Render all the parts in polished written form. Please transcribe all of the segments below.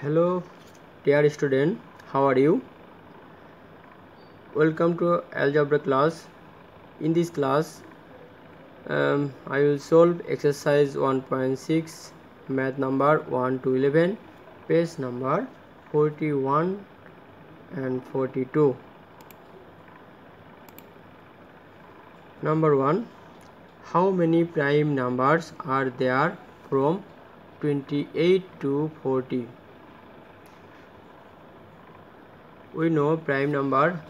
Hello dear student, how are you? Welcome to algebra class. In this class I will solve exercise 1.6 math number 1 to 11, page number 41 and 42. Number 1. How many prime numbers are there from 28 to 40? We know prime number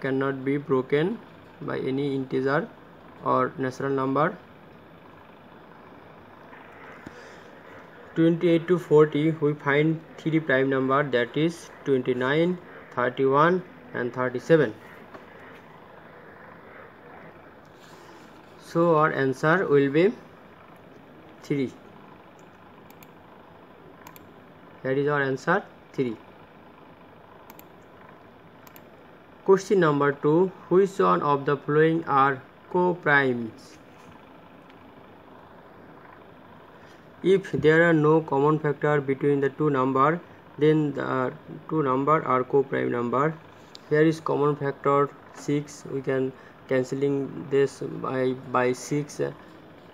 cannot be broken by any integer or natural number. 28 to 40 we find three prime number, that is 29, 31 and 37. So our answer will be 3. That is our answer 3. Question number 2. Which one of the following are co-primes? If there are no common factor between the two numbers, then the two numbers are co-prime number. Here is common factor 6. We can cancelling this by 6.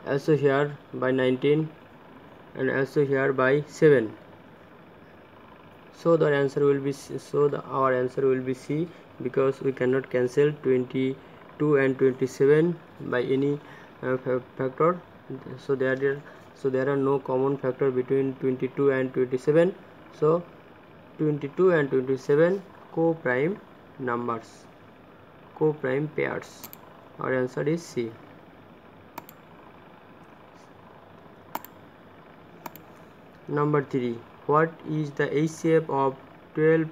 Also here by 19 and also here by 7. So our answer will be C, because we cannot cancel 22 and 27 by any factor. So there are no common factor between 22 and 27. So 22 and 27 co-prime numbers, co-prime pairs. Our answer is C. Number 3. What is the HCF of 12,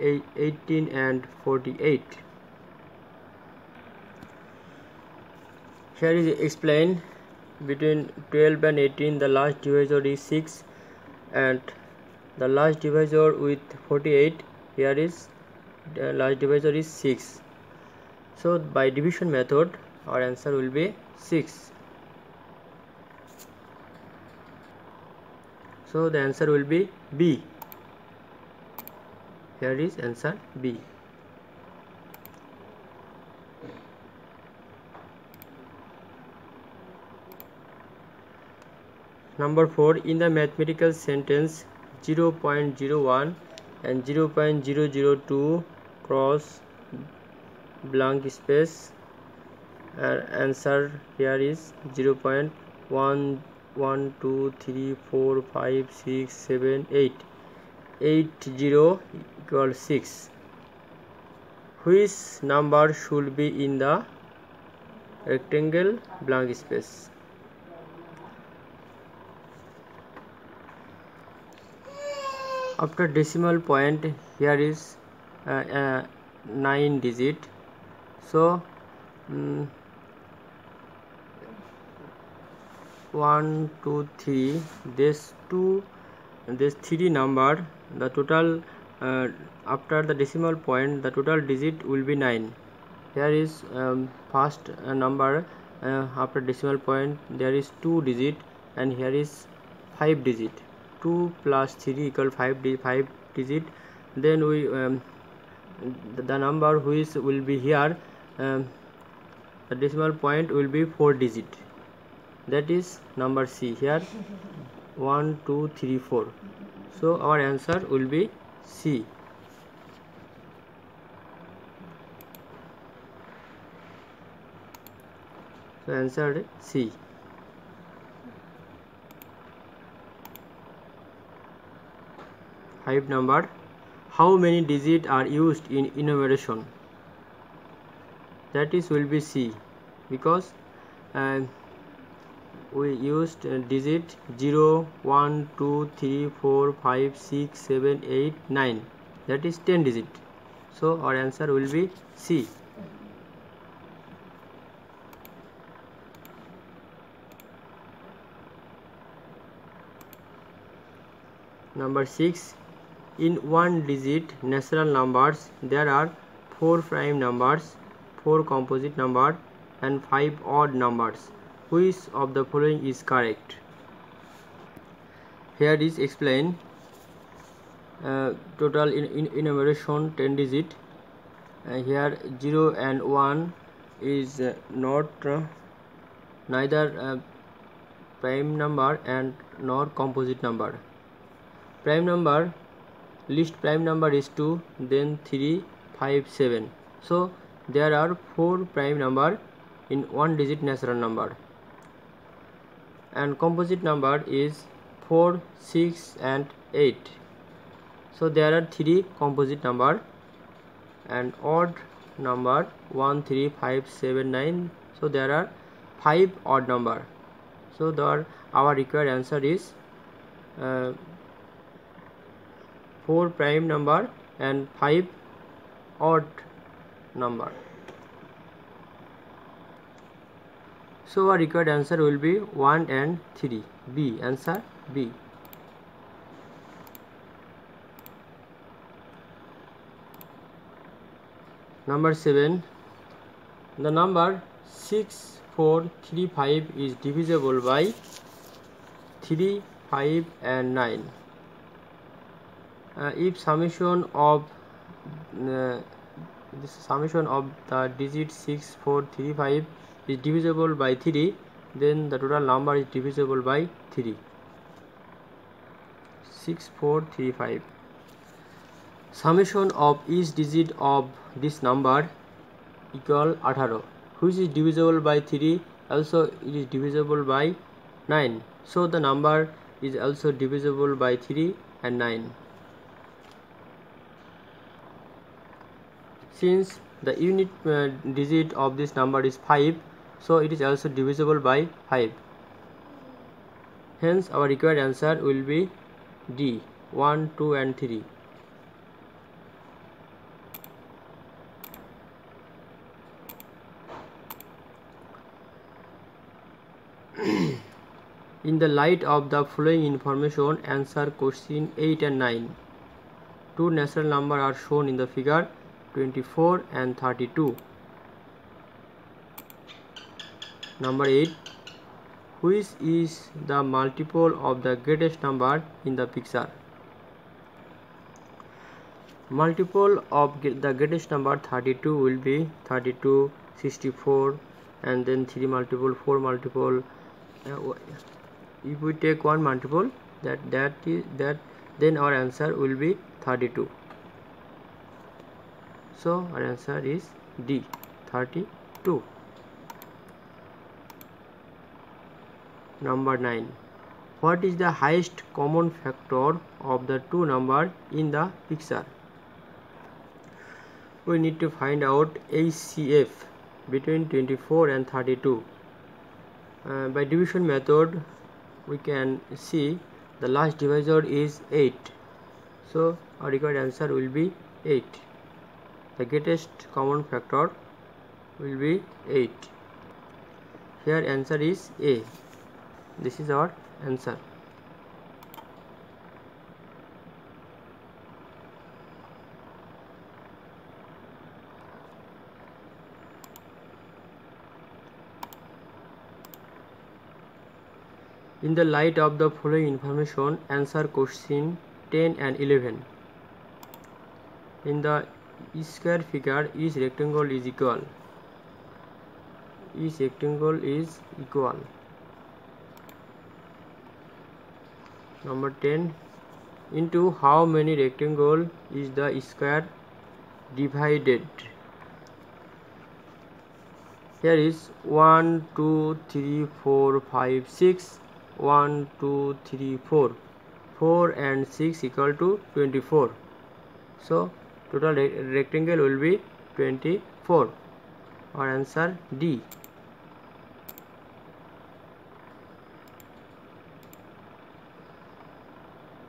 18 and 48? Here is explained. Between 12 and 18 the last divisor is 6 and the last divisor with 48, here is the last divisor is 6. So by division method our answer will be 6. So the answer will be B. Here is answer B. Number 4. In the mathematical sentence 0.01 and 0.002 cross blank space, answer here is 0.1, 1, 2, 3, 4, 5, 6, 7, 8. 80 equals 6. Which number should be in the rectangle blank space? After decimal point, here is 9 digit. So 1, 2, 3. This 3 number, the total after the decimal point, the total digit will be 9. Here is first number after decimal point, there is 2 digit and here is 5 digit. 2 plus 3 equal 5 digit. Then we the number which will be here, the decimal point will be 4 digit. That is number C. Here 1, 2, 3, 4. So our answer will be C. So answer C. Five number. How many digits are used in enumeration? That is will be C, because we used digit 0, 1, 2, 3, 4, 5, 6, 7, 8, 9. That is 10 digit. So our answer will be C. Number 6. In one digit natural numbers there are 4 prime numbers, 4 composite numbers and 5 odd numbers. Which of the following is correct? here is explain total enumeration 10 digit. Here 0 and 1 is not neither prime number and nor composite number. Prime number, least prime number is 2, then 3, 5, 7. So there are 4 prime number in one digit natural number, and composite number is 4, 6 and 8. So there are 3 composite number, and odd number 1, 3, 5, 7, 9. So there are 5 odd number. So our required answer is 4 prime number and 5 odd number. So our required answer will be 1 and 3. B. Answer B. Number 7. The number 6435 is divisible by 3, 5 and 9. If summation of the digit 6435 is divisible by 3, then the total number is divisible by 3. 6435. Summation of each digit of this number equal 18, which is divisible by 3, also it is divisible by 9. So the number is also divisible by 3 and 9. Since the unit digit of this number is 5, so it is also divisible by 5. Hence our required answer will be D. 1, 2 and 3. In the light of the following information, answer question 8 and 9. Two natural numbers are shown in the figure 24 and 32. Number 8. Which is the multiple of the greatest number in the picture? Multiple of the greatest number 32 will be 32, 64 and then 3 multiple, 4 multiple. If we take 1 multiple, then our answer will be 32. So our answer is D. 32. Number 9. What is the highest common factor of the two numbers in the picture? We need to find out HCF between 24 and 32. By division method, we can see the last divisor is 8. So our required answer will be 8. The greatest common factor will be 8. Here answer is A. This is our answer. In the light of the following information, answer question 10 and 11. In the square figure, each rectangle is equal. Each rectangle is equal. Number 10. Into how many rectangles is the square divided? Here is 1, 2, 3, 4, 5, 6. 1, 2, 3, 4. 4 and 6 equal to 24. So total rectangle will be 24. Our answer D.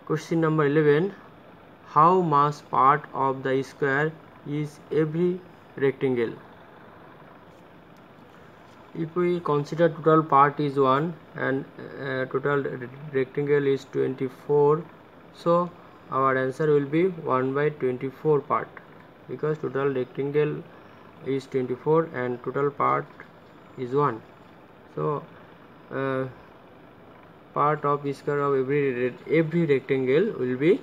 Question number 11. How much part of the square is every rectangle? If we consider total part is 1 and total rectangle is 24, so our answer will be 1 by 24 part, because total rectangle is 24 and total part is 1. So part of square of every rectangle will be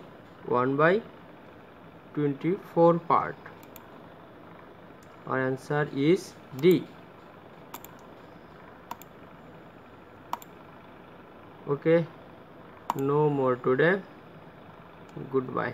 1/24 part. Our answer is D. Okay, no more today. Goodbye.